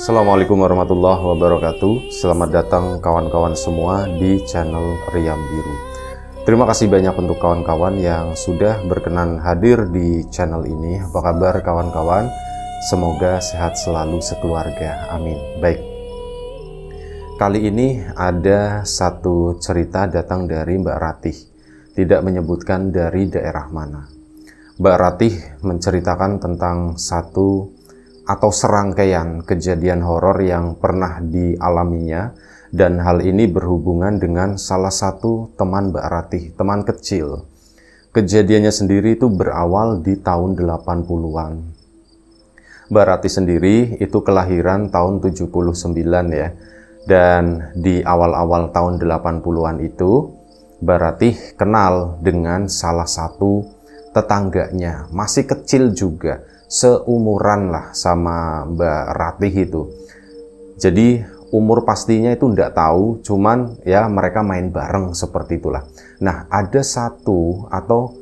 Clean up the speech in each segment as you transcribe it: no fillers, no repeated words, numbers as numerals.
Assalamualaikum warahmatullahi wabarakatuh. Selamat datang kawan-kawan semua di channel Riam Biru. Terima kasih banyak untuk kawan-kawan yang sudah berkenan hadir di channel ini. Apa kabar kawan-kawan? Semoga sehat selalu sekeluarga. Amin. Baik. Kali ini ada satu cerita datang dari Mbak Ratih. Tidak menyebutkan dari daerah mana. Mbak Ratih menceritakan tentang satu atau serangkaian kejadian horor yang pernah dialaminya, dan hal ini berhubungan dengan salah satu teman Mbak Ratih, teman kecil. Kejadiannya sendiri itu berawal di tahun 80-an. Mbak Ratih sendiri itu kelahiran tahun 79 ya. Dan di awal-awal tahun 80-an itu Mbak Ratih kenal dengan salah satu tetangganya, masih kecil juga, seumuran lah sama Mbak Ratih itu. Jadi umur pastinya itu enggak tahu, cuman ya mereka main bareng seperti itulah. Nah, ada satu atau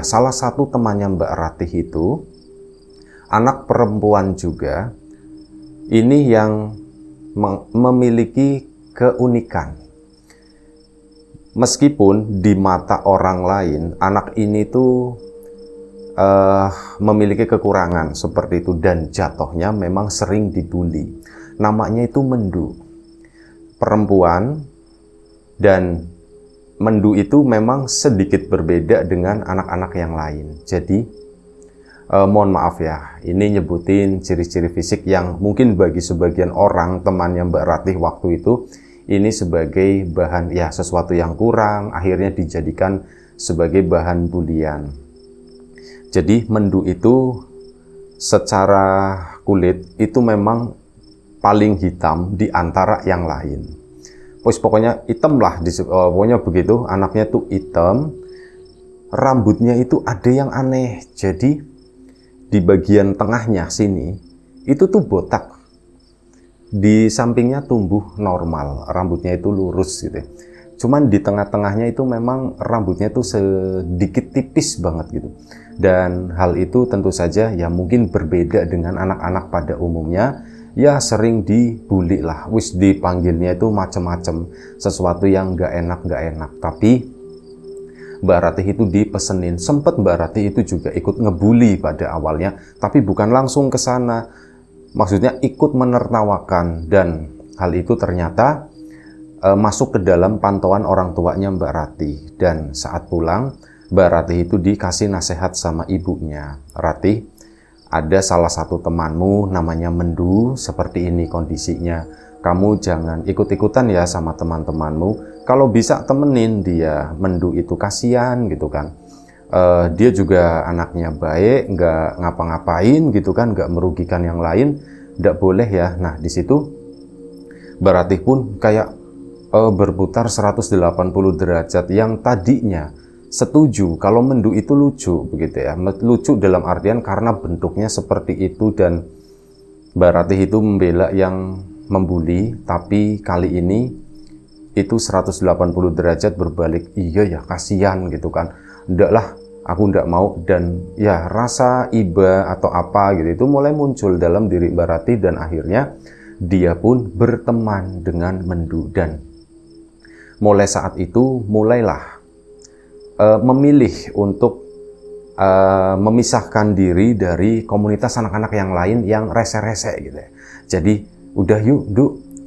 salah satu temannya Mbak Ratih itu anak perempuan juga. Ini yang memiliki keunikan. Meskipun di mata orang lain anak ini tuh memiliki kekurangan seperti itu dan jatuhnya memang sering dibully. Namanya itu Mendu, perempuan, dan Mendu itu memang sedikit berbeda dengan anak-anak yang lain. Jadi mohon maaf ya, ini nyebutin ciri-ciri fisik yang mungkin bagi sebagian orang temannya Mbak Ratih waktu itu ini sebagai bahan ya sesuatu yang kurang, akhirnya dijadikan sebagai bahan bulian. Jadi Mendu itu secara kulit itu memang paling hitam di antara yang lain. Pokoknya hitam lah, pokoknya begitu, anaknya tuh hitam. Rambutnya itu ada yang aneh, jadi di bagian tengahnya sini itu tuh botak. Di sampingnya tumbuh normal, rambutnya itu lurus gitu. Cuman di tengah-tengahnya itu memang rambutnya itu sedikit tipis banget gitu. Dan hal itu tentu saja ya mungkin berbeda dengan anak-anak pada umumnya. Ya sering dibully lah, wis dipanggilnya itu macem-macem, sesuatu yang nggak enak. Tapi Mbak Ratih itu dipesenin, sempet Mbak Ratih itu juga ikut ngebully pada awalnya, tapi bukan langsung ke sana. Maksudnya ikut menertawakan, dan hal itu ternyata masuk ke dalam pantauan orang tuanya Mbak Ratih. Dan saat pulang, Mbak Ratih itu dikasih nasihat sama ibunya. Ratih, ada salah satu temanmu namanya Mendu, seperti ini kondisinya. Kamu jangan ikut-ikutan ya sama teman-temanmu. Kalau bisa temenin dia, Mendu itu kasihan gitu kan. Dia juga anaknya baik, nggak ngapa-ngapain gitu kan, nggak merugikan yang lain, nggak boleh ya. Nah di situ Mbak Ratih pun kayak berputar 180 derajat. Yang tadinya setuju kalau Mendu itu lucu begitu ya, lucu dalam artian karena bentuknya seperti itu, dan Mbak Ratih itu membela yang membuli, tapi kali ini itu 180 derajat berbalik. Iya ya, kasihan gitu kan, ndak lah, aku ndak mau. Dan ya rasa iba atau apa gitu itu mulai muncul dalam diri Mbak Ratih, dan akhirnya dia pun berteman dengan Mendu. Dan mulai saat itu mulailah memilih untuk memisahkan diri dari komunitas anak-anak yang lain yang rese-rese gitu ya. Jadi udah yuk,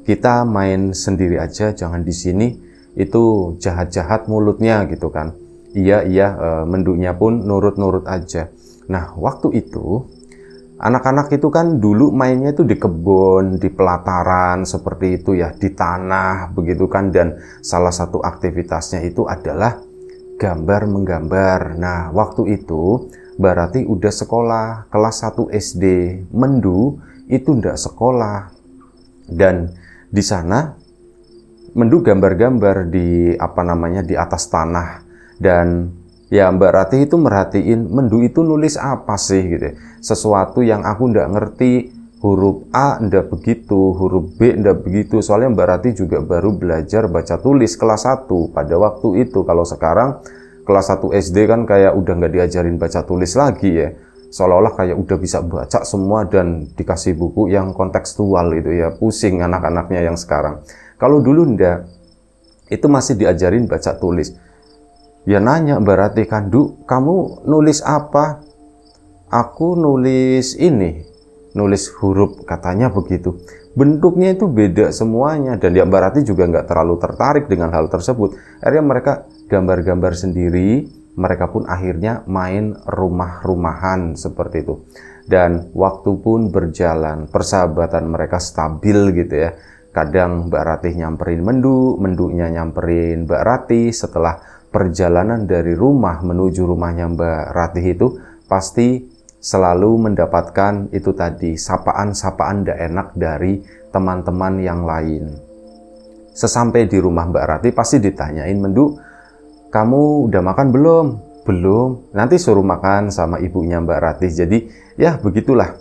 kita main sendiri aja, jangan di sini, itu jahat-jahat mulutnya gitu kan. Iya, Mendunya pun nurut-nurut aja. Nah, waktu itu anak-anak itu kan dulu mainnya itu di kebun, di pelataran seperti itu ya, di tanah begitu kan, dan salah satu aktivitasnya itu adalah gambar-menggambar. Nah, waktu itu Mbak Ratih udah sekolah kelas 1 SD, Mendu itu ndak sekolah. Dan di sana Mendu gambar-gambar di di atas tanah. Dan ya Mbak Ratih itu merhatiin Mendu itu nulis apa sih gitu. Sesuatu yang aku ndak ngerti, huruf A ndak begitu, huruf B ndak begitu. Soalnya Mbak Ratih juga baru belajar baca tulis kelas 1 pada waktu itu. Kalau sekarang kelas 1 SD kan kayak udah nggak diajarin baca tulis lagi ya. seolah-olah kayak udah bisa baca semua dan dikasih buku yang kontekstual itu ya, pusing anak-anaknya yang sekarang. Kalau dulu ndak, itu masih diajarin baca tulis. Ya nanya Mbak Ratih, Kandu, kamu nulis apa? Aku nulis ini, nulis huruf, katanya begitu. Bentuknya itu beda semuanya, dan ya Mbak Ratih juga nggak terlalu tertarik dengan hal tersebut. Akhirnya mereka gambar-gambar sendiri, mereka pun akhirnya main rumah-rumahan seperti itu. Dan waktu pun berjalan, persahabatan mereka stabil gitu ya. Kadang Mbak Ratih nyamperin Mendu, Mendunya nyamperin Mbak Ratih. Setelah perjalanan dari rumah menuju rumahnya Mbak Ratih itu, pasti selalu mendapatkan itu tadi, sapaan-sapaan ndak enak dari teman-teman yang lain. Sesampai di rumah Mbak Ratih pasti ditanyain, Mendu, kamu udah makan belum? Belum. Nanti suruh makan sama ibunya Mbak Ratih. Jadi ya begitulah.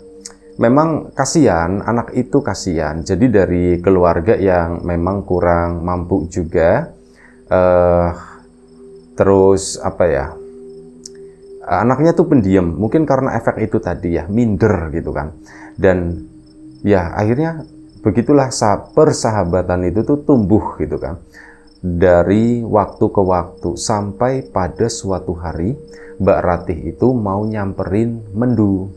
Memang kasihan, anak itu kasihan. Jadi dari keluarga yang memang kurang mampu juga, terus apa ya, anaknya tuh pendiam, mungkin karena efek itu tadi ya, minder gitu kan. Dan ya akhirnya begitulah persahabatan itu tuh tumbuh gitu kan. Dari waktu ke waktu sampai pada suatu hari Mbak Ratih itu mau nyamperin Mendu.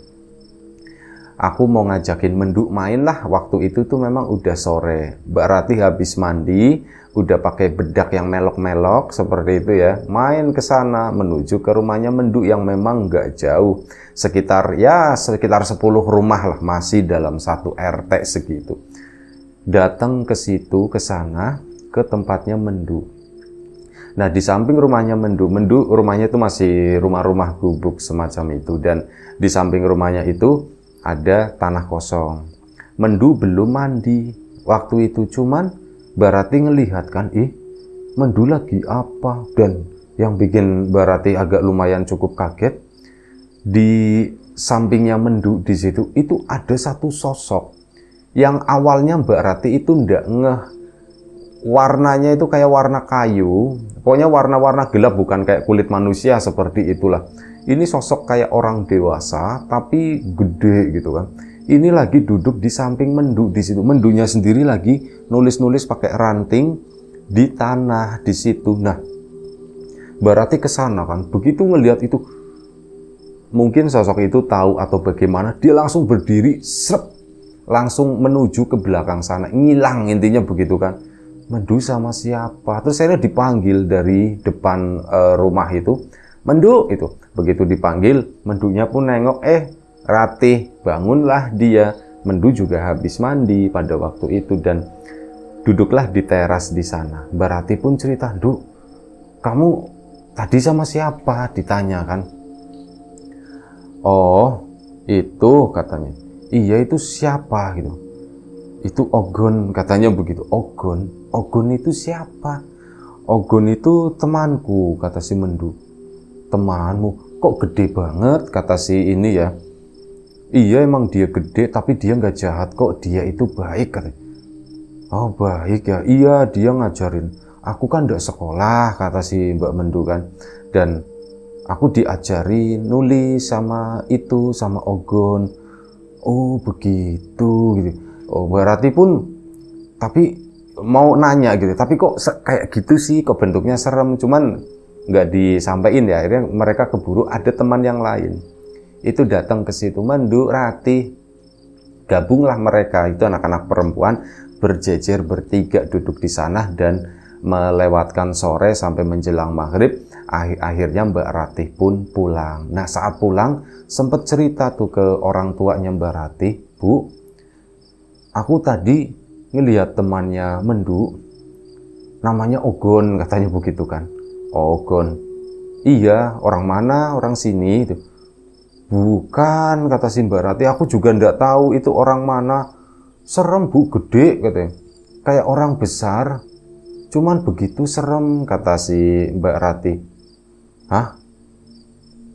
Aku mau ngajakin Mendu main lah, waktu itu tuh memang udah sore. Mbak Ratih habis mandi, udah pakai bedak yang melok-melok seperti itu ya, main ke sana menuju ke rumahnya Mendu yang memang nggak jauh, sekitar 10 rumah lah, masih dalam satu RT segitu. Datang ke situ, ke sana, ke tempatnya Mendu. Nah, di samping rumahnya Mendu rumahnya itu masih rumah-rumah gubuk semacam itu, dan di samping rumahnya itu ada tanah kosong. Mendu belum mandi waktu itu, cuman Mbak Ratih ngelihat kan, Mendu lagi apa? Dan yang bikin Mbak Ratih agak lumayan cukup kaget, di sampingnya Mendu di situ itu ada satu sosok yang awalnya Mbak Ratih itu ndak ngeh. Warnanya itu kayak warna kayu, pokoknya warna-warna gelap, bukan kayak kulit manusia seperti itulah. Ini sosok kayak orang dewasa tapi gede gitu kan. Ini lagi duduk di samping Mendu di situ. Mendunya sendiri lagi nulis-nulis pakai ranting di tanah di situ. Nah, Mbak Ratih ke sana kan. Begitu ngelihat itu, mungkin sosok itu tahu atau bagaimana, dia langsung berdiri, langsung menuju ke belakang sana, ngilang, intinya begitu kan. Mendu sama siapa? Terus saya dipanggil dari depan rumah itu. Mendu itu. Begitu dipanggil, Mendunya pun nengok, Ratih, bangunlah dia. Mendu juga habis mandi pada waktu itu dan duduklah di teras di sana. Mbak Ratih pun cerita, "Du, kamu tadi sama siapa?" Ditanya kan. "Oh, itu," katanya. "Iya, itu siapa?" gitu. "Itu Ogon," katanya begitu. "Ogon? Ogon itu siapa?" "Ogon itu temanku," kata si Mendu. "Temanmu? Kok gede banget?" kata si ini ya. "Iya, emang dia gede, tapi dia nggak jahat kok, dia itu baik," katanya. "Oh, baik ya." "Iya, dia ngajarin aku kan nggak sekolah," kata si Mbak Mendu kan. "Dan aku diajari nulis sama itu, sama Ogon." "Oh, begitu," gitu. Oh, berarti pun tapi mau nanya gitu, tapi kok kayak gitu sih, kok bentuknya serem, cuman nggak disampaikan ya. Akhirnya mereka keburu ada teman yang lain itu datang ke situ. Mendu, Ratih, gabunglah mereka itu anak-anak perempuan berjejer bertiga duduk di sana dan melewatkan sore sampai menjelang maghrib. Akhirnya Mbak Ratih pun pulang. Nah, saat pulang sempat cerita tuh ke orang tuanya Mbak Ratih, "Bu, aku tadi ngelihat temannya Mendu, namanya Ogon," katanya begitu kan. "Oh, Ogon? Iya, orang mana? Orang sini?" Itu. "Bukan," kata si Mbak Ratih, "aku juga ndak tahu itu orang mana. Serem, Bu, gede," katanya. "Kayak orang besar, cuman begitu serem," kata si Mbak Ratih. "Hah?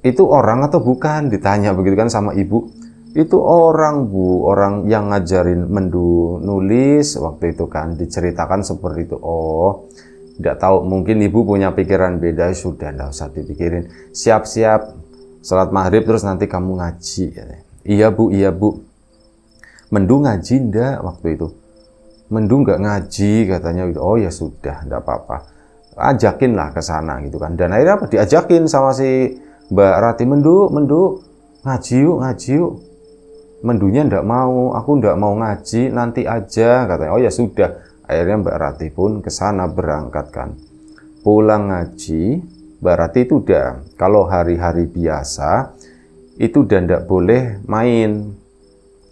Itu orang atau bukan?" ditanya begitu kan sama ibu. "Itu orang, Bu, orang yang ngajarin Mendu nulis waktu itu kan," diceritakan seperti itu. "Oh, tidak tahu, mungkin ibu punya pikiran beda." "Sudah, tidak usah dipikirin. Siap-siap, Salat maghrib terus nanti kamu ngaji. Iya bu. Mendu ngaji ndak waktu itu? Mendu nggak ngaji katanya. Oh ya sudah, ndak apa-apa. Ajakin lah ke sana gitu kan. Dan akhirnya apa? Diajakin sama si Mbak Rati, Mendu, ngaji yuk. Mendunya ndak mau, aku ndak mau ngaji, nanti aja katanya. Oh ya sudah. Akhirnya Mbak Rati pun ke sana berangkat kan. Pulang ngaji, Mbak Rati itu udah, kalau hari-hari biasa itu udah ndak boleh main.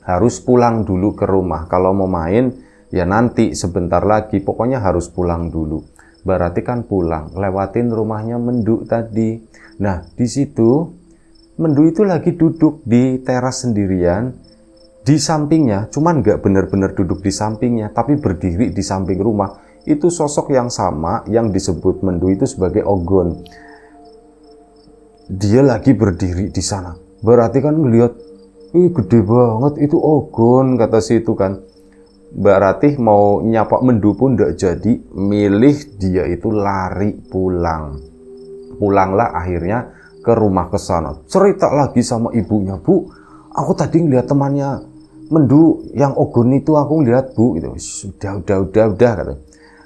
Harus pulang dulu ke rumah. Kalau mau main ya nanti sebentar lagi, pokoknya harus pulang dulu. Berarti kan pulang, lewatin rumahnya Mendu tadi. Nah, di situ Mendu itu lagi duduk di teras sendirian, di sampingnya, cuman nggak benar-benar duduk di sampingnya, tapi berdiri di samping rumah. Itu sosok yang sama yang disebut Mendu itu sebagai Ogon. Dia lagi berdiri di sana. Berarti kan ngelihat, gede banget itu Ogon, kata si itu kan. Mbak Ratih mau nyapa Mendu pun nggak jadi, milih dia itu lari pulang. Pulanglah akhirnya ke rumah ke sana. Cerita lagi sama ibunya, Bu, aku tadi ngeliat temannya Mendu yang Ogon itu, aku ngeliat Bu, gitu. Udah kata.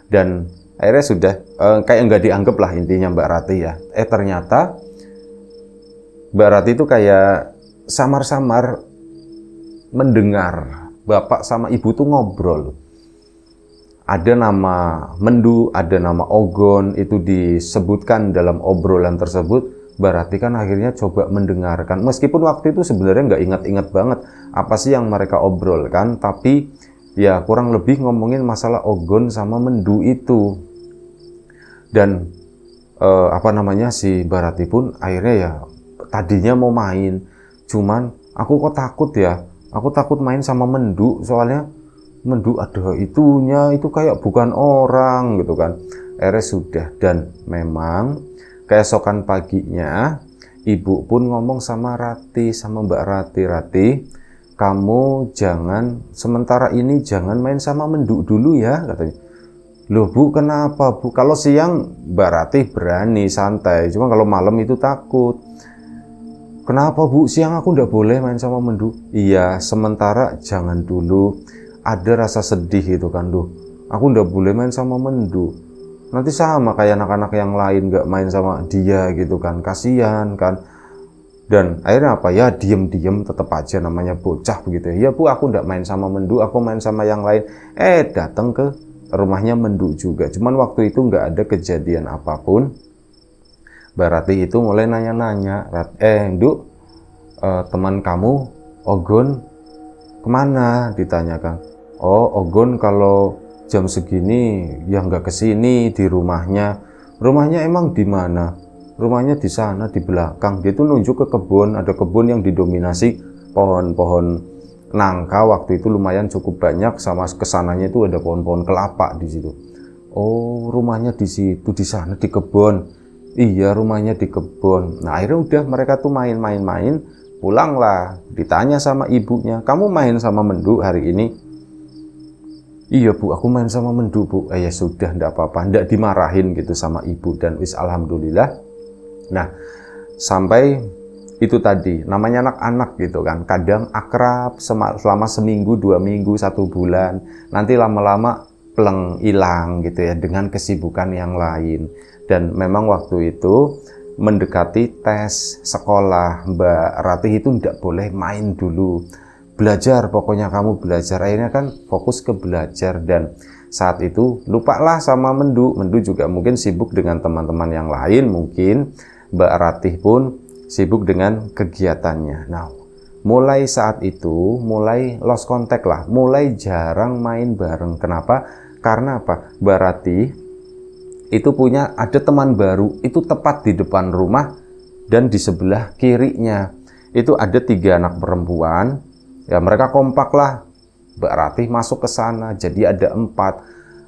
Dan akhirnya sudah kayak nggak dianggap lah intinya Mbak Ratih ya. Ternyata Mbak Ratih itu kayak samar-samar mendengar bapak sama ibu tuh ngobrol. Ada nama Mendu, ada nama Ogon, itu disebutkan dalam obrolan tersebut. Mbak Ratih kan akhirnya coba mendengarkan. Meskipun waktu itu sebenarnya nggak ingat-ingat banget apa sih yang mereka obrolkan, tapi ya kurang lebih ngomongin masalah Ogon sama Mendu itu. Dan si Mbak Ratih pun akhirnya ya tadinya mau main, cuman aku kok takut ya. Aku takut main sama Mendu, soalnya Mendu ada itunya, itu kayak bukan orang gitu kan. Akhirnya sudah, dan memang keesokan paginya ibu pun ngomong sama Rati, sama Mbak Rati, kamu jangan, sementara ini jangan main sama Mendu dulu ya, katanya. Loh Bu, kenapa Bu? Kalau siang Mbak Rati berani, santai, cuma kalau malam itu takut. Kenapa Bu? Siang aku ndak boleh main sama Mendu. Iya, sementara jangan dulu. Ada rasa sedih itu kan, loh. Aku ndak boleh main sama Mendu. Nanti sama kayak anak-anak yang lain nggak main sama dia gitu kan. Kasihan kan. Dan akhirnya apa ya, diem-diem tetap aja namanya bocah begitu. Ya Bu, aku ndak main sama Mendu, aku main sama yang lain. Datang ke rumahnya Mendu juga. Cuman waktu itu nggak ada kejadian apapun. Mbak Ratih itu mulai nanya-nanya, Mendu, teman kamu Ogon kemana? Ditanyakan. Oh, Ogon kalau jam segini ya nggak kesini, di rumahnya. Rumahnya emang di mana? Rumahnya di sana, di belakang. Dia tuh nunjuk ke kebun. Ada kebun yang didominasi pohon-pohon nangka. Waktu itu lumayan cukup banyak. Sama kesananya itu ada pohon-pohon kelapa di situ. Oh, rumahnya di situ, di sana, di kebun. Iya, rumahnya di kebun. Nah, akhirnya udah mereka tuh main-main. Pulanglah, ditanya sama ibunya, kamu main sama Mendu hari ini? Iya Bu, aku main sama Mendu Bu. Ya sudah, ndak apa-apa, ndak dimarahin gitu sama ibu, dan wis alhamdulillah. Nah, sampai itu tadi, namanya anak-anak gitu kan, kadang akrab selama seminggu, 2 minggu, 1 bulan, nanti lama-lama pleng, hilang gitu ya, dengan kesibukan yang lain. Dan memang waktu itu mendekati tes sekolah, Mbak Ratih itu tidak boleh main dulu. Belajar, pokoknya kamu belajar. Akhirnya kan fokus ke belajar, dan saat itu lupalah sama Mendu. Mendu juga mungkin sibuk dengan teman-teman yang lain, mungkin Mbak Ratih pun sibuk dengan kegiatannya. Nah, mulai saat itu, mulai lost contact lah, mulai jarang main bareng. Kenapa? Karena apa? Mbak Ratih itu ada teman baru, itu tepat di depan rumah, dan di sebelah kirinya itu ada 3 anak perempuan. Ya mereka kompak lah, Mbak Ratih masuk ke sana, jadi ada 4,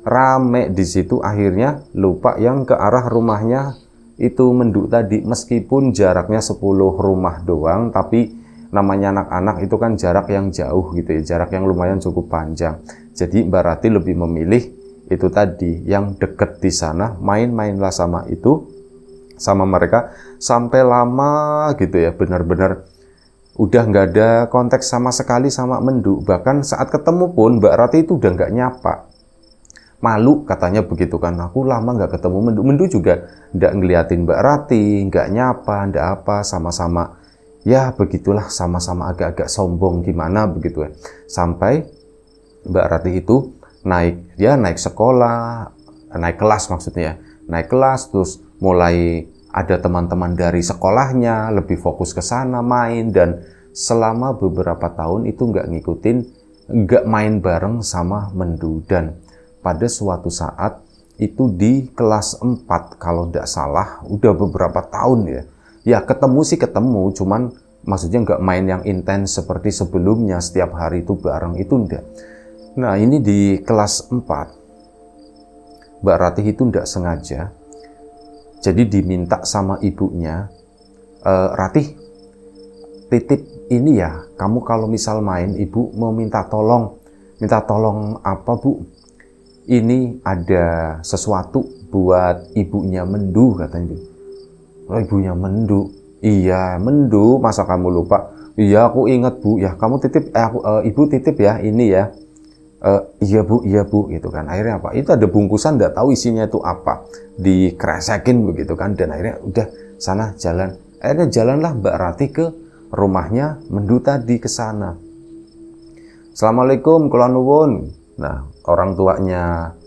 rame di situ. Akhirnya lupa yang ke arah rumahnya itu Mendu tadi, meskipun jaraknya 10 rumah doang, tapi namanya anak-anak itu kan jarak yang jauh gitu ya, jarak yang lumayan cukup panjang. Jadi Mbak Ratih lebih memilih itu tadi yang deket di sana, main-mainlah sama itu sama mereka sampai lama gitu ya, benar-benar udah nggak ada konteks sama sekali sama Mendu. Bahkan saat ketemu pun Mbak Rati itu udah nggak nyapa. Malu katanya begitu kan, aku lama nggak ketemu Mendu. Mendu juga nggak ngeliatin Mbak Rati, nggak nyapa, nggak apa, sama-sama ya begitulah, sama-sama agak-agak sombong gimana begitu ya. Sampai Mbak Rati itu naik sekolah, naik kelas maksudnya, naik kelas terus mulai ada teman-teman dari sekolahnya lebih fokus ke sana main, dan selama beberapa tahun itu nggak main bareng sama Mendu. Dan pada suatu saat itu di kelas 4 kalau nggak salah, udah beberapa tahun ya. Ya ketemu sih ketemu, cuman maksudnya nggak main yang intens seperti sebelumnya, setiap hari itu bareng, itu enggak. Nah ini di kelas 4, Mbak Ratih itu nggak sengaja, jadi diminta sama ibunya, Ratih, titip ini ya, kamu kalau misal main, ibu mau minta tolong. Minta tolong apa bu? Ini ada sesuatu buat ibunya Mendu katanya. Oh, ibunya Mendu? Iya, Mendu, masa kamu lupa? Iya, aku ingat bu. Ya, kamu titip, ibu titip ya, ini ya. Iya bu, gitu kan. Akhirnya apa? Itu ada bungkusan, nggak tahu isinya itu apa. Dikresekin begitu kan, dan akhirnya udah sana jalan. Akhirnya jalanlah Mbak Rati ke rumahnya Mendu tadi, ke sana. Assalamualaikum, kula nuwun. Nah, orang tuanya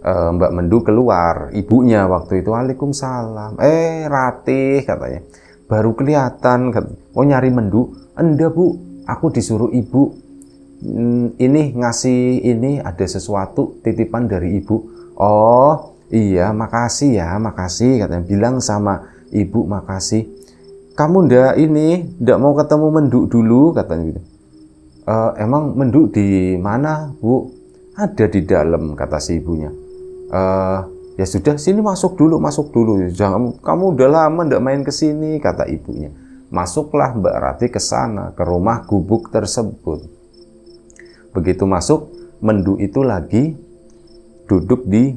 Mbak Mendu keluar, ibunya waktu itu, waalaikumsalam. Ratih katanya, baru kelihatan. Oh nyari Mendu? Enggak bu, aku disuruh ibu. Ini ngasih ini, ada sesuatu titipan dari ibu. Oh iya, makasih ya, makasih katanya. Bilang sama ibu makasih. Kamu ndak mau ketemu Mendu dulu katanya gitu. Emang Mendu di mana bu? Ada di dalam, kata si ibunya. Ya sudah, sini masuk dulu. Jangan, kamu udah lama ndak main ke sini, kata ibunya. Masuklah Mbak Rati ke sana, ke rumah gubuk tersebut. Begitu masuk, Mendu itu lagi duduk di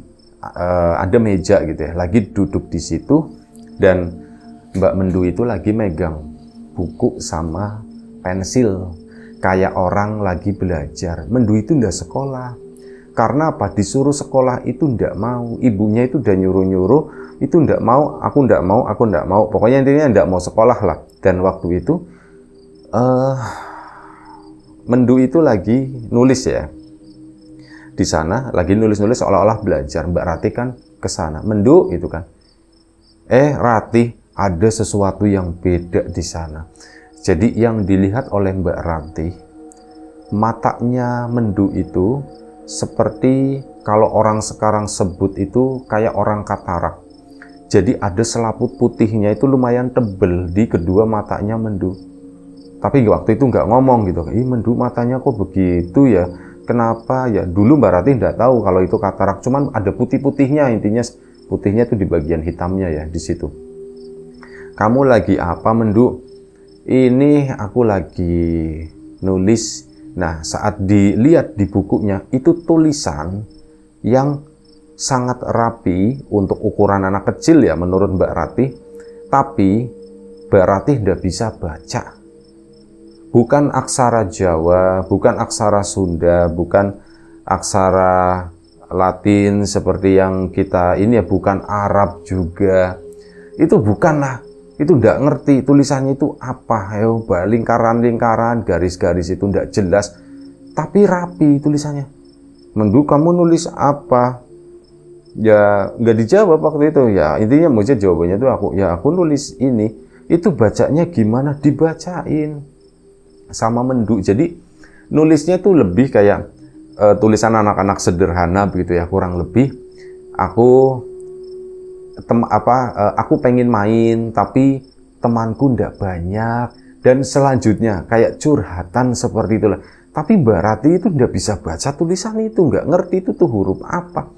ada meja gitu ya, lagi duduk di situ, dan Mbak Mendu itu lagi megang buku sama pensil, kayak orang lagi belajar. Mendu itu ndak sekolah. Karena apa? Disuruh sekolah itu ndak mau. Ibunya itu udah nyuruh-nyuruh, itu ndak mau, aku ndak mau. Pokoknya intinya ndak mau sekolah lah. Dan waktu itu Mendu itu lagi nulis ya. Di sana lagi nulis-nulis seolah-olah belajar. Mbak Rati kan ke sana. Mendu itu kan. Rati, ada sesuatu yang beda di sana. Jadi yang dilihat oleh Mbak Rati, matanya Mendu itu seperti kalau orang sekarang sebut itu kayak orang katarak. Jadi ada selaput putihnya itu lumayan tebel di kedua matanya Mendu. Tapi waktu itu nggak ngomong gitu. Mendu matanya kok begitu ya? Kenapa ya? Dulu Mbak Rati nggak tahu kalau itu katarak. Cuman ada putih-putihnya, intinya putihnya itu di bagian hitamnya ya, di situ. Kamu lagi apa Mendu? Ini aku lagi nulis. Nah, saat dilihat di bukunya, itu tulisan yang sangat rapi untuk ukuran anak kecil ya, menurut Mbak Rati. Tapi Mbak Rati tidak bisa baca. Bukan aksara Jawa, bukan aksara Sunda, bukan aksara Latin seperti yang kita ini ya, bukan Arab juga. Itu bukanlah. Itu nggak ngerti tulisannya itu apa, lingkaran-lingkaran, garis-garis itu nggak jelas, tapi rapi tulisannya. Mendu, kamu nulis apa? Ya nggak dijawab waktu itu. Ya intinya maksudnya jawabannya itu aku nulis ini. Itu bacanya gimana? Dibacain sama Mendu. Jadi nulisnya tuh lebih kayak tulisan anak-anak sederhana begitu ya, kurang lebih. Aku pengen main tapi temanku ndak banyak, dan selanjutnya kayak curhatan seperti itulah. Tapi Mbak Rati itu ndak bisa baca tulisan itu, nggak ngerti itu tuh huruf apa.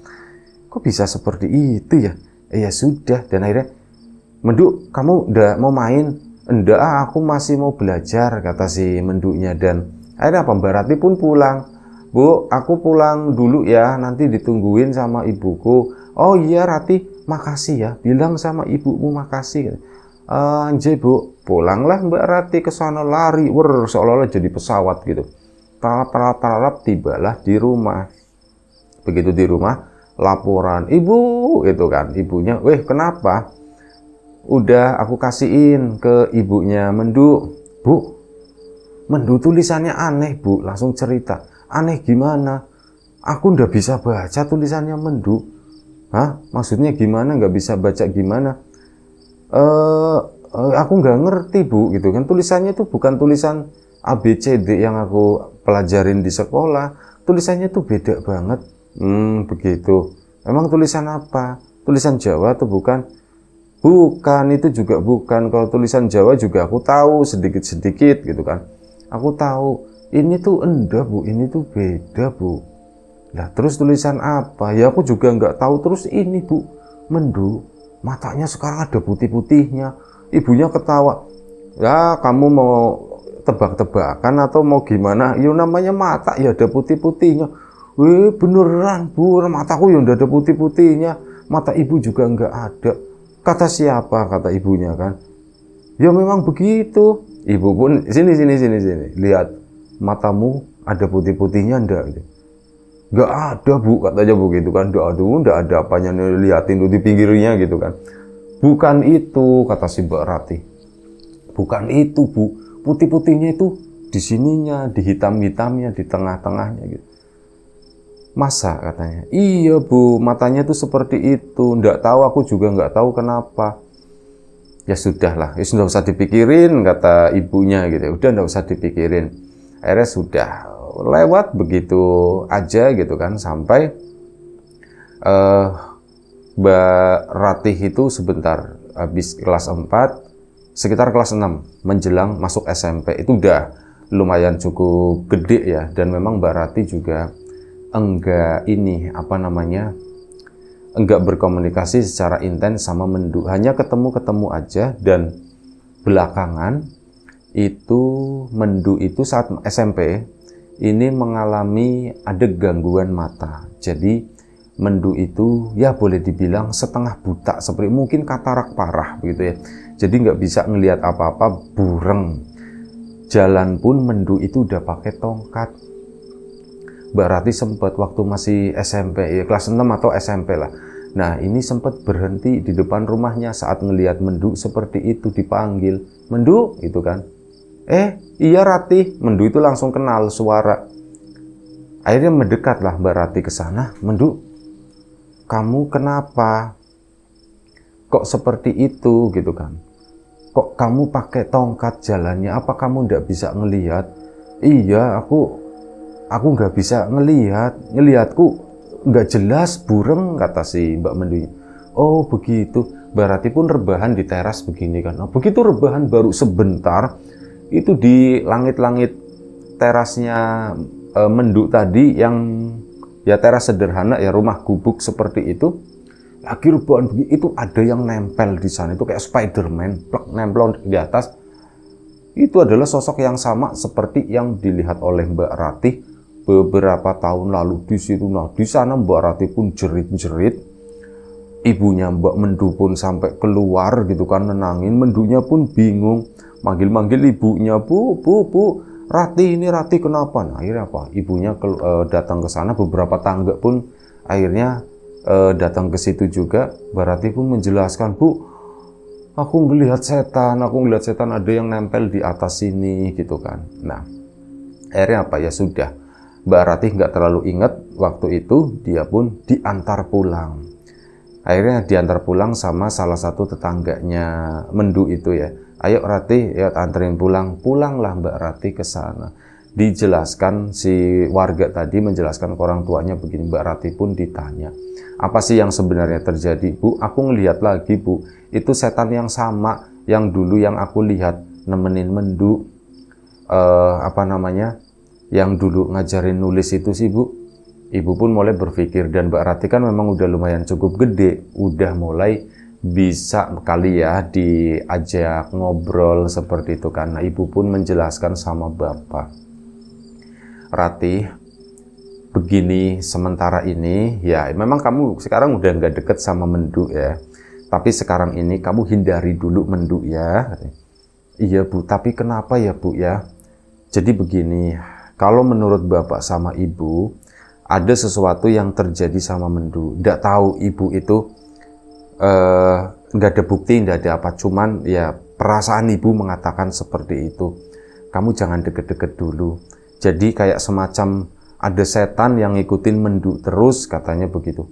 Kok bisa seperti itu ya? Ya sudah, dan akhirnya, Mendu, kamu udah mau main? Enggak, aku masih mau belajar, kata si Mendunya. Dan akhirnya apa? Mbak Rati pun pulang. Bu, aku pulang dulu ya, nanti ditungguin sama ibuku. Oh iya Rati, makasih ya, bilang sama ibumu makasih. Anjay Bu, pulanglah Mbak Rati ke sana, lari, seolah-olah jadi pesawat gitu. Tarap, tibalah di rumah. Begitu di rumah, laporan, ibu, itu kan, ibunya, weh kenapa? Udah aku kasihin ke ibunya Mendu. Bu, Mendu tulisannya aneh Bu, langsung cerita. Aneh gimana? Aku nggak bisa baca tulisannya Mendu. Hah? Maksudnya gimana? Nggak bisa baca gimana? Aku nggak ngerti Bu, gitu kan. Tulisannya itu bukan tulisan ABCD yang aku pelajarin di sekolah. Tulisannya tuh beda banget. Begitu. Emang tulisan apa? Tulisan Jawa atau bukan? Bukan, itu juga bukan. Kalau tulisan Jawa juga aku tahu sedikit-sedikit gitu kan. Aku tahu. Ini tuh enggak Bu, ini tuh beda Bu. Nah terus tulisan apa? Ya aku juga nggak tahu. Terus ini Bu, Mendu, matanya sekarang ada putih-putihnya. Ibunya ketawa. Ya kamu mau tebak-tebakan atau mau gimana? Ya namanya mata ya ada putih-putihnya. Wih beneran Bu, mataku ya udah ada putih-putihnya. Mata ibu juga nggak ada. Kata siapa? Kata ibunya kan. Ya memang begitu. Ibu pun sini. Lihat matamu ada putih-putihnya enggak? Gitu. Nggak ada Bu, katanya begitu kan. Nggak ada apanya, liatin tuh di pinggirnya gitu kan. Bukan itu, kata si Mbak Rati. Bukan itu Bu, putih-putihnya itu di sininya, di hitam-hitamnya, di tengah-tengahnya gitu. Masa katanya, iya Bu, matanya tuh seperti itu. Nggak tahu, aku juga nggak tahu kenapa. Ya sudahlah, ya sudah usah dipikirin, kata ibunya gitu. Udah nggak usah dipikirin. Akhirnya sudah lewat begitu aja gitu kan, sampai Mbak Ratih itu sebentar habis kelas 4, sekitar kelas 6 menjelang masuk SMP itu udah lumayan cukup gede ya. Dan memang Mbak Ratih juga enggak berkomunikasi secara intens sama Mendu, hanya ketemu aja. Dan belakangan itu Mendu itu saat SMP ini mengalami ada gangguan mata. Jadi Mendu itu ya boleh dibilang setengah buta, seperti mungkin katarak parah begitu ya. Jadi nggak bisa ngelihat apa-apa, bureng. Jalan pun Mendu itu udah pakai tongkat. Mbak Rati sempat waktu masih SMP ya, kelas 6 atau SMP lah. Nah ini sempat berhenti di depan rumahnya saat ngelihat Mendu seperti itu, dipanggil Mendu itu kan. Iya Rati. Mendu itu langsung kenal suara. Akhirnya mendekatlah Mbak Rati ke sana. Mendu, kamu kenapa? Kok seperti itu gitu kan? Kok kamu pakai tongkat jalannya? Apa kamu nggak bisa ngelihat? Iya, aku nggak bisa ngelihat. Ngelihatku nggak jelas, burem, kata si Mbak Mendu. Oh begitu. Mbak Rati pun rebahan di teras begini kan. Nah, begitu rebahan baru sebentar, itu di langit-langit terasnya Mendu tadi, yang ya teras sederhana ya, rumah gubuk seperti itu, lagi rebahan begitu, itu ada yang nempel di sana, itu kayak Spiderman, plek, nempel di atas. Itu adalah sosok yang sama seperti yang dilihat oleh Mbak Ratih beberapa tahun lalu di situ. Nah di sana Mbak Ratih pun jerit-jerit, ibunya Mbak Mendu pun sampai keluar gitu kan, nenangin. Mendunya pun bingung, manggil-manggil ibunya, Bu, Rati, ini Rati kenapa? Nah, akhirnya apa? Ibunya datang ke sana, beberapa tangga pun akhirnya datang ke situ juga. Mbak Rati pun menjelaskan, Bu, aku ngelihat setan, ada yang nempel di atas sini gitu kan. Nah, akhirnya apa? Ya sudah, Mbak Rati nggak terlalu ingat waktu itu, dia pun diantar pulang. Akhirnya diantar pulang sama salah satu tetangganya Mendu itu ya. Ayo Rati, ya anterin pulang. Pulanglah Mbak Rati ke sana. Dijelaskan, si warga tadi menjelaskan ke orang tuanya begini. Mbak Rati pun ditanya, apa sih yang sebenarnya terjadi? Bu, aku ngelihat lagi Bu, itu setan yang sama yang dulu yang aku lihat nemenin Mendu, yang dulu ngajarin nulis itu sih Bu. Ibu pun mulai berpikir, dan Mbak Rati kan memang udah lumayan cukup gede, udah mulai bisa kali ya diajak ngobrol seperti itu. Karena ibu pun menjelaskan sama bapak, Rati, begini sementara ini, ya memang kamu sekarang udah nggak deket sama Mendu ya. Tapi sekarang ini kamu hindari dulu Mendu ya. Iya Bu, tapi kenapa ya Bu ya? Jadi begini, kalau menurut Bapak sama Ibu, ada sesuatu yang terjadi sama Mendu. Nggak tahu Ibu itu, nggak ada bukti, nggak ada apa. Cuman ya perasaan Ibu mengatakan seperti itu. Kamu jangan deket-deket dulu. Jadi kayak semacam ada setan yang ngikutin Mendu terus, katanya begitu.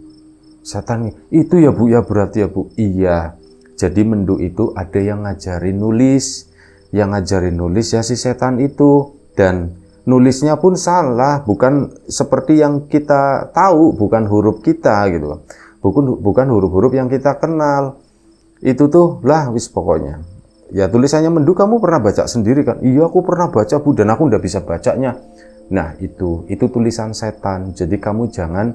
Setan itu ya Bu ya, berarti ya Bu. Iya. Jadi Mendu itu ada yang ngajarin nulis. Yang ngajarin nulis ya si setan itu. Dan nulisnya pun salah, bukan seperti yang kita tahu, bukan huruf kita gitu. Bukan huruf-huruf yang kita kenal. Itu tuh lah wis pokoknya. Ya tulisannya Mendu kamu pernah baca sendiri kan? Iya aku pernah baca Bu, dan aku udah bisa bacanya. Nah itu tulisan setan. Jadi kamu jangan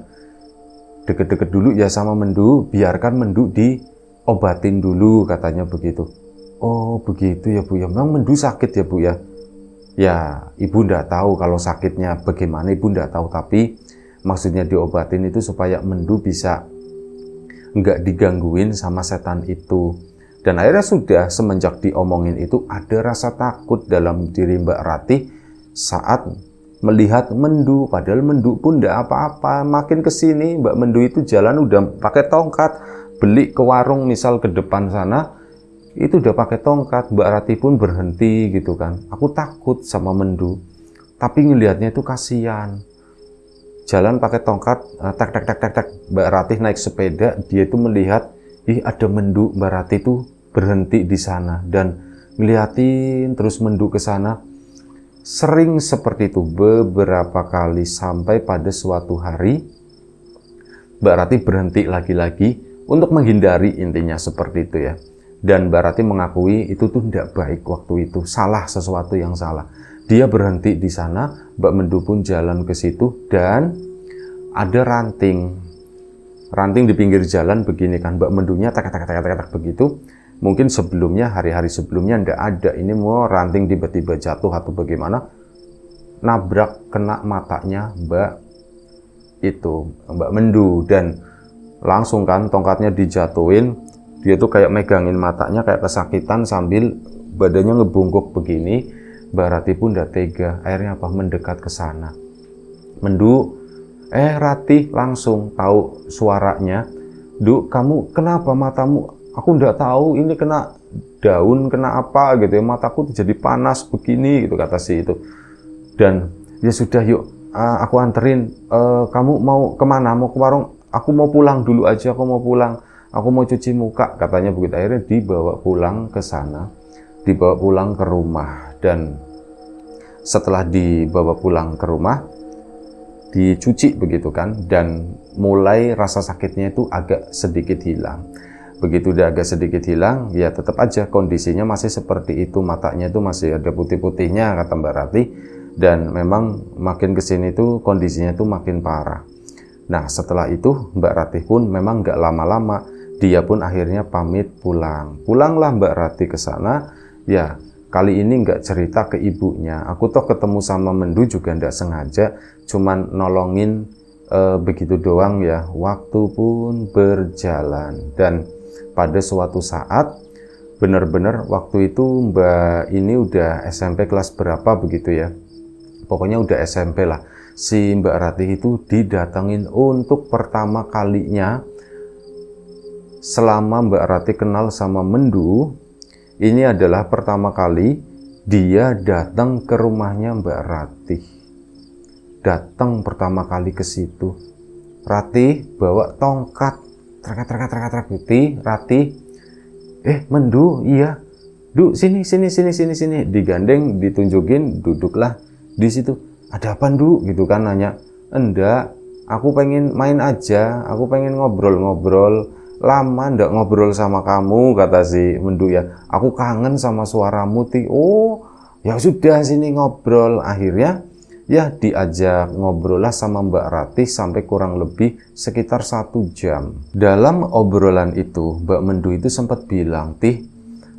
deket-deket dulu ya sama Mendu, biarkan Mendu diobatin dulu, katanya begitu. Oh begitu ya Bu ya, memang Mendu sakit ya Bu ya? Ya Ibu ndak tahu kalau sakitnya bagaimana, Ibu ndak tahu, tapi maksudnya diobatin itu supaya Mendu bisa nggak digangguin sama setan itu. Dan akhirnya sudah, semenjak diomongin itu ada rasa takut dalam diri Mbak Ratih saat melihat Mendu, padahal Mendu pun ndak apa-apa. Makin kesini Mbak Mendu itu jalan udah pakai tongkat, beli ke warung misal ke depan sana, itu udah pakai tongkat. Mbak Ratih pun berhenti gitu kan. Aku takut sama Mendu, tapi ngelihatnya itu kasihan. Jalan pakai tongkat, tak. Mbak Ratih naik sepeda, dia itu melihat, ih ada Mendu. Mbak Ratih tuh berhenti di sana dan ngeliatin terus Mendu ke sana. Sering seperti itu beberapa kali sampai pada suatu hari Mbak Ratih berhenti lagi-lagi untuk menghindari, intinya seperti itu ya. Dan Mbak Ratih mengakui itu tuh tidak baik waktu itu, salah, sesuatu yang salah. Dia berhenti di sana, Mbak Mendu pun jalan ke situ dan ada ranting di pinggir jalan begini kan. Mbak Mendunya tak begitu. Mungkin sebelumnya, hari-hari sebelumnya ndak ada. Ini mau ranting tiba-tiba jatuh atau bagaimana, nabrak kena matanya Mbak Mendu dan langsung kan tongkatnya dijatuhin. Dia tuh kayak megangin matanya, kayak kesakitan sambil badannya ngebungkuk begini. Mbak Ratih pun udah tega. Akhirnya apa? Mendekat ke sana. Mendu, Ratih langsung tahu suaranya. Du, kamu kenapa matamu? Aku nggak tahu, ini kena daun, kena apa gitu ya. Mataku tuh jadi panas begini gitu, kata si itu. Dan ya sudah yuk, aku anterin. Kamu mau kemana? Mau ke warung? Aku mau pulang dulu aja, aku mau pulang. Aku mau cuci muka, katanya begitu. Akhirnya dibawa pulang ke sana, dibawa pulang ke rumah. Dan setelah dibawa pulang ke rumah, dicuci begitu kan, dan mulai rasa sakitnya itu agak sedikit hilang. Begitu udah agak sedikit hilang, ya tetap aja kondisinya masih seperti itu. Matanya itu masih ada putih-putihnya, kata Mbak Ratih. Dan memang makin kesini tuh kondisinya tuh makin parah. Nah setelah itu Mbak Ratih pun memang nggak lama-lama, dia pun akhirnya pamit pulang. Pulanglah Mbak Ratih ke sana. Ya, kali ini nggak cerita ke ibunya. Aku toh ketemu sama Mendu juga nggak sengaja, cuman nolongin begitu doang ya. Waktu pun berjalan dan pada suatu saat, benar-benar waktu itu Mbak ini udah SMP kelas berapa begitu ya. Pokoknya udah SMP lah. Si Mbak Ratih itu didatengin untuk pertama kalinya selama Mbak Ratih kenal sama Mendu. Ini adalah pertama kali dia datang ke rumahnya Mbak Ratih. Datang pertama kali ke situ. Ratih bawa tongkat. Trek putih. Ratih, Mendu, iya. Du, sini. Digandeng, ditunjukin, duduklah di situ. Ada apa, Du? Gitu kan nanya. Enggak, aku pengen main aja. Aku pengen ngobrol-ngobrol. Lama ndak ngobrol sama kamu, kata si Mendu ya. Aku kangen sama suaramu, Ti. Oh, ya sudah sini ngobrol. Akhirnya ya diajak ngobrol lah sama Mbak Ratih sampai kurang lebih sekitar 1 jam. Dalam obrolan itu Mbak Mendu itu sempat bilang, Tih,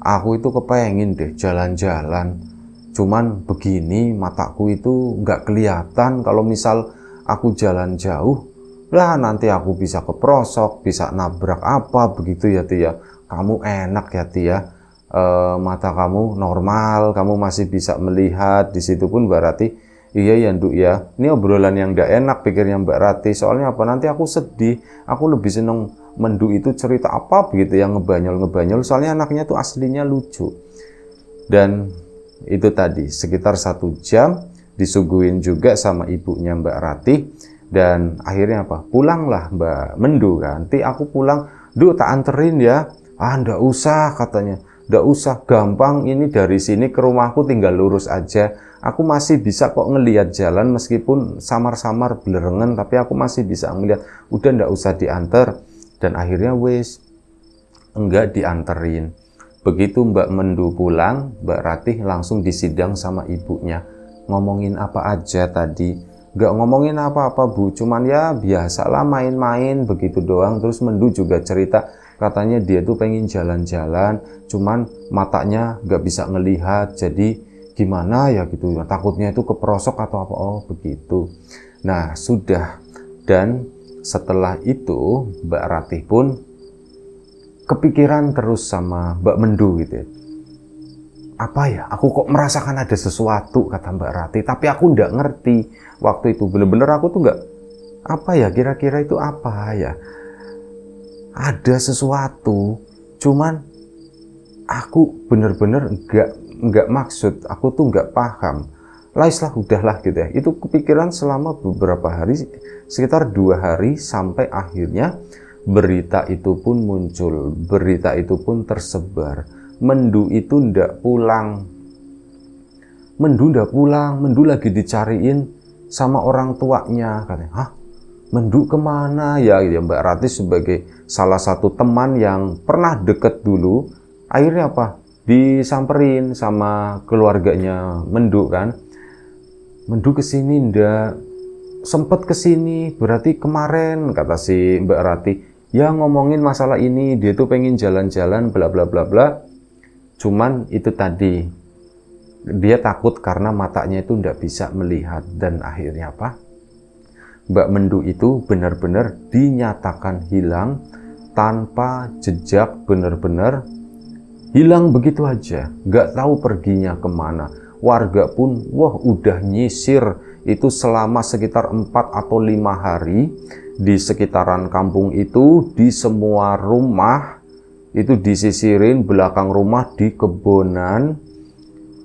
aku itu kepengen deh jalan-jalan. Cuman begini mataku itu nggak kelihatan. Kalau misal aku jalan jauh, lah nanti aku bisa keprosok, bisa nabrak apa begitu ya Tia. Kamu enak ya Tia, mata kamu normal, kamu masih bisa melihat. Di situ pun berarti iya ya Nduk ya, ini obrolan yang gak enak pikirnya Mbak Rati. Soalnya apa, nanti aku sedih, aku lebih seneng Mendu itu cerita apa begitu yang ngebanyol-ngebanyol, soalnya anaknya tuh aslinya lucu. Dan itu tadi sekitar 1 jam disuguhin juga sama ibunya Mbak Rati. Dan akhirnya apa, pulanglah Mbak Mendu kan. Nanti aku pulang, Duh tak anterin ya. Ah ndak usah katanya, ndak usah, gampang, ini dari sini ke rumahku tinggal lurus aja. Aku masih bisa kok ngelihat jalan meskipun samar-samar belerengan, tapi aku masih bisa ngelihat. Udah ndak usah diantar. Dan akhirnya wes enggak dianterin. Begitu Mbak Mendu pulang, Mbak Ratih langsung disidang sama ibunya. Ngomongin apa aja tadi? Nggak ngomongin apa-apa Bu, cuman ya biasalah main-main begitu doang. Terus Mendu juga cerita, katanya dia tuh pengen jalan-jalan, cuman matanya nggak bisa ngelihat, jadi gimana ya gitu, takutnya itu keprosok atau apa. Oh begitu. Nah sudah, dan setelah itu Mbak Ratih pun kepikiran terus sama Mbak Mendu gitu ya. Apa ya, aku kok merasakan ada sesuatu, kata Mbak Rati, tapi aku nggak ngerti waktu itu. Bener-bener aku tuh nggak, apa ya, kira-kira itu apa ya, ada sesuatu, cuman aku bener-bener nggak maksud, aku tuh nggak paham. Lah udahlah gitu ya. Itu kepikiran selama beberapa hari, sekitar 2 hari, sampai akhirnya berita itu pun muncul, berita itu pun tersebar. Mendu itu ndak pulang. Mendu ndak pulang, Mendu lagi dicariin sama orang tuanya. Katanya, hah? Mendu kemana ya? Ya Mbak Rati sebagai salah satu teman yang pernah deket dulu, akhirnya apa? Disamperin sama keluarganya Mendu kan. Mendu kesini ndak? Sempet kesini, berarti kemarin, kata si Mbak Rati. Ya ngomongin masalah ini, dia tuh pengen jalan-jalan bla bla bla bla. Cuman itu tadi, dia takut karena matanya itu ndak bisa melihat. Dan akhirnya apa? Mbak Mendu itu benar-benar dinyatakan hilang tanpa jejak, benar-benar hilang begitu aja, nggak tahu perginya kemana. Warga pun wah udah nyisir itu selama sekitar 4 atau 5 hari di sekitaran kampung itu, di semua rumah itu disisirin, belakang rumah, di kebonan,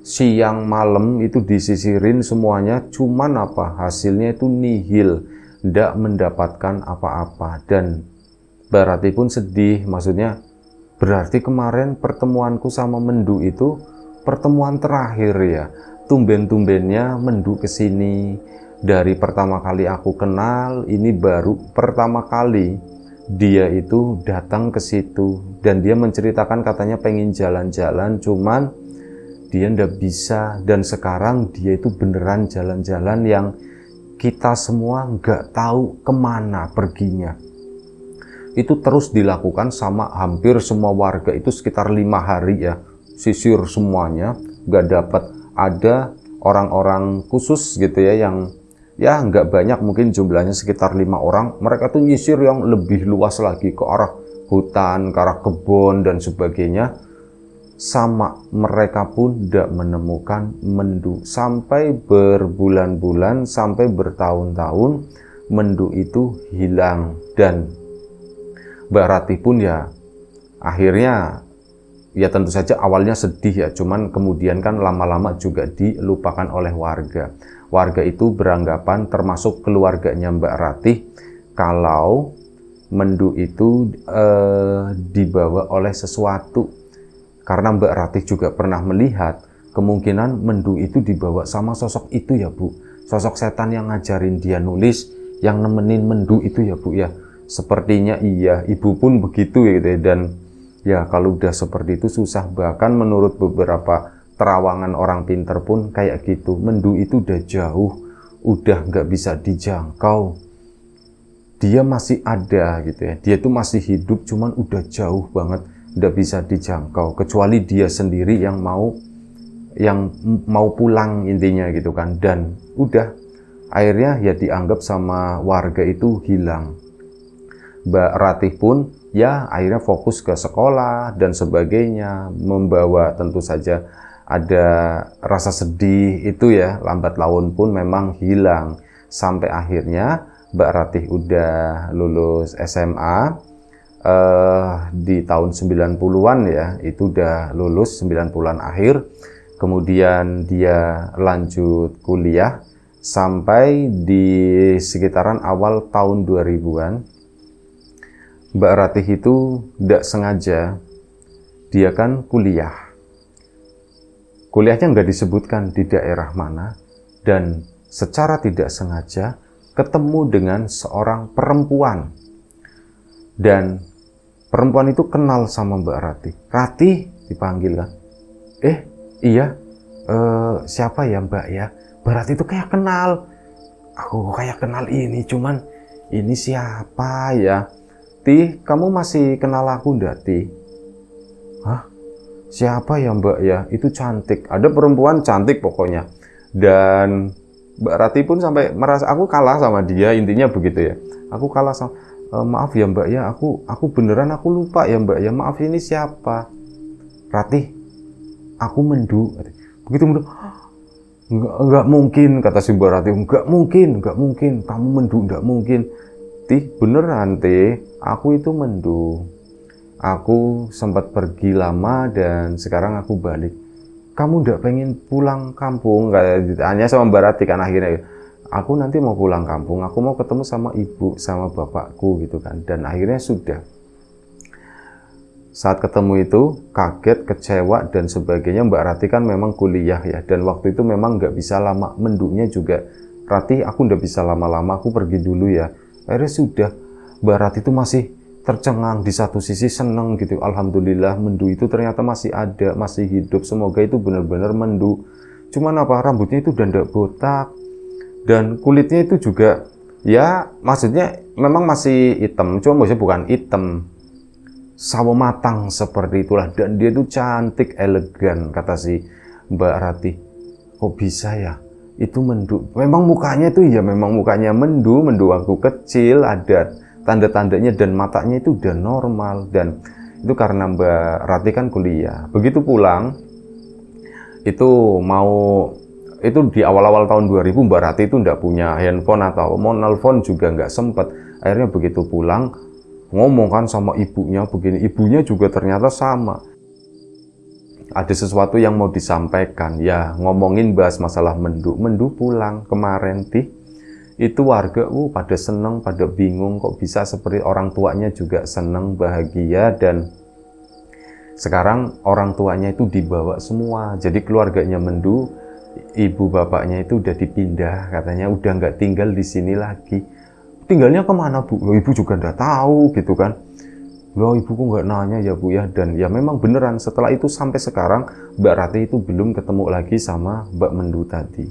siang malam itu disisirin semuanya. Cuman apa, hasilnya itu nihil, tidak mendapatkan apa-apa. Dan Mbak Rati pun sedih, maksudnya berarti kemarin pertemuanku sama Mendu itu pertemuan terakhir ya. Tumben-tumbennya Mendu kesini. Dari pertama kali aku kenal, ini baru pertama kali dia itu datang ke situ. Dan dia menceritakan katanya pengen jalan-jalan, cuman dia ndak bisa. Dan sekarang dia itu beneran jalan-jalan yang kita semua nggak tahu kemana perginya. Itu terus dilakukan sama hampir semua warga itu sekitar 5 hari ya. Sisir semuanya, nggak dapat. Ada orang-orang khusus gitu ya, yang ya nggak banyak, mungkin jumlahnya sekitar 5 orang. Mereka tuh nyisir yang lebih luas lagi ke arah hutan, ke arah kebun dan sebagainya. Sama mereka pun tidak menemukan Mendu. Sampai berbulan-bulan, sampai bertahun-tahun Mendu itu hilang. Dan Mbak Rati pun ya akhirnya ya tentu saja awalnya sedih ya, cuman kemudian kan lama-lama juga dilupakan oleh warga. Warga itu beranggapan, termasuk keluarganya Mbak Ratih, kalau Mendu itu dibawa oleh sesuatu. Karena Mbak Ratih juga pernah melihat, kemungkinan Mendu itu dibawa sama sosok itu ya Bu. Sosok setan yang ngajarin dia nulis, yang nemenin Mendu itu ya Bu ya. Sepertinya iya, ibu pun begitu ya gitu ya. Dan ya kalau udah seperti itu susah. Bahkan menurut beberapa terawangan orang pinter pun kayak gitu. Mendu itu udah jauh, udah nggak bisa dijangkau. Dia masih ada gitu ya. Dia tuh masih hidup, cuman udah jauh banget, nggak bisa dijangkau. Kecuali dia sendiri yang mau pulang intinya gitu kan. Dan udah akhirnya ya dianggap sama warga itu hilang. Mbak Ratih pun ya akhirnya fokus ke sekolah dan sebagainya, membawa tentu saja ada rasa sedih itu ya, lambat laun pun memang hilang. Sampai akhirnya Mbak Ratih udah lulus SMA di tahun 90-an ya, itu udah lulus 90-an akhir. Kemudian dia lanjut kuliah sampai di sekitaran awal tahun 2000-an. Mbak Ratih itu tidak sengaja, dia kan kuliah. Kuliahnya nggak disebutkan di daerah mana, dan secara tidak sengaja ketemu dengan seorang perempuan. Dan perempuan itu kenal sama Mbak Ratih. Ratih dipanggil kan. Iya, siapa ya Mbak ya? Mbak Ratih itu kayak kenal. Aku kayak kenal ini, cuman ini siapa ya? Tih, kamu masih kenal aku ndak, Tih? Hah? Siapa ya Mbak ya? Itu cantik. Ada perempuan cantik pokoknya. Dan Mbak Ratih pun sampai merasa aku kalah sama dia, intinya begitu ya. Aku kalah sama, maaf ya Mbak ya, aku beneran aku lupa ya Mbak ya. Maaf, ini siapa? Ratih, aku Mendu. Begitu Mendu, enggak mungkin, kata si Mbak Ratih. Enggak mungkin, kamu Mendu, enggak mungkin. Tih, beneran Tih, aku itu Mendu. Aku sempat pergi lama dan sekarang aku balik. Kamu enggak pengen pulang kampung? Kayak ditanya sama Mbak Ratih kan akhirnya. Aku nanti mau pulang kampung, aku mau ketemu sama ibu, sama bapakku gitu kan. Dan akhirnya sudah. Saat ketemu itu, kaget, kecewa, dan sebagainya. Mbak Ratih kan memang kuliah ya, dan waktu itu memang nggak bisa lama, Mendunya juga, Ratih aku nggak bisa lama-lama, aku pergi dulu ya. Akhirnya sudah, Mbak Ratih itu masih tercengang, di satu sisi seneng gitu, alhamdulillah Mendu itu ternyata masih ada, masih hidup, semoga itu benar-benar Mendu. Cuman apa, rambutnya itu udah nggak botak, dan kulitnya itu juga, ya maksudnya memang masih hitam, cuma maksudnya bukan hitam, sawo matang seperti itulah. Dan dia tuh cantik, elegan, kata si Mbak Ratih. Kok bisa ya? Itu Mendu. Memang mukanya itu ya memang mukanya Mendu waktu kecil, ada tanda-tandanya dan matanya itu udah normal. Dan itu karena Mbak Ratih kan kuliah. Begitu pulang, itu itu di awal-awal tahun 2000 Mbak Ratih itu nggak punya handphone atau mau nelfon juga nggak sempet. Akhirnya begitu pulang, ngomong kan sama ibunya begini, ibunya juga ternyata sama. Ada sesuatu yang mau disampaikan, ya ngomongin bahas masalah Mendu pulang kemarin, Tih. Itu warga, pada seneng, pada bingung, kok bisa seperti orang tuanya juga seneng, bahagia, dan sekarang orang tuanya itu dibawa semua. Jadi keluarganya Mendu, ibu bapaknya itu udah dipindah, katanya udah nggak tinggal di sini lagi. Tinggalnya kemana Bu? Loh, ibu juga nggak tahu gitu kan. Loh, ibuku nggak nanya ya Bu ya. Dan ya memang beneran setelah itu sampai sekarang Mbak Ratih itu belum ketemu lagi sama Mbak Mendu tadi.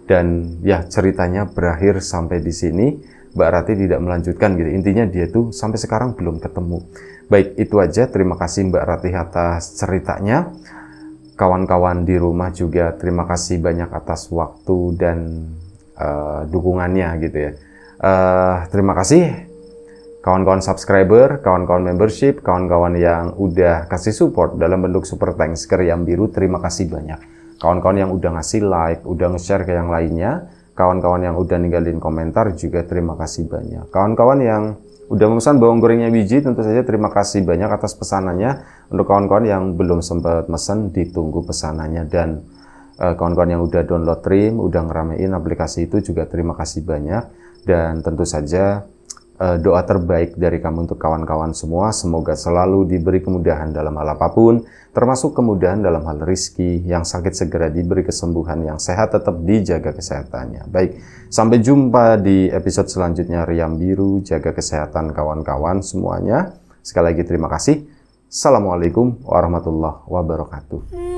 Dan ya ceritanya berakhir sampai di sini. Mbak Ratih tidak melanjutkan gitu. Intinya dia tuh sampai sekarang belum ketemu. Baik, itu aja. Terima kasih Mbak Ratih atas ceritanya. Kawan-kawan di rumah juga terima kasih banyak atas waktu dan dukungannya gitu ya. Terima kasih kawan-kawan subscriber, kawan-kawan membership, kawan-kawan yang udah kasih support dalam bentuk super thanks ke Riam Biru, terima kasih banyak. Kawan-kawan yang udah ngasih like, udah nge-share ke yang lainnya, kawan-kawan yang udah ninggalin komentar juga terima kasih banyak. Kawan-kawan yang udah memesan bawang gorengnya Wiji, tentu saja terima kasih banyak atas pesanannya. Untuk kawan-kawan yang belum sempat mesen, ditunggu pesanannya. Dan kawan-kawan yang udah download Trim, udah ngeramein aplikasi itu juga terima kasih banyak. Dan tentu saja doa terbaik dari kami untuk kawan-kawan semua, semoga selalu diberi kemudahan dalam hal apapun, termasuk kemudahan dalam hal rizki, yang sakit segera diberi kesembuhan, yang sehat tetap dijaga kesehatannya. Baik, sampai jumpa di episode selanjutnya Riam Biru, jaga kesehatan kawan-kawan semuanya. Sekali lagi terima kasih. Assalamualaikum warahmatullahi wabarakatuh.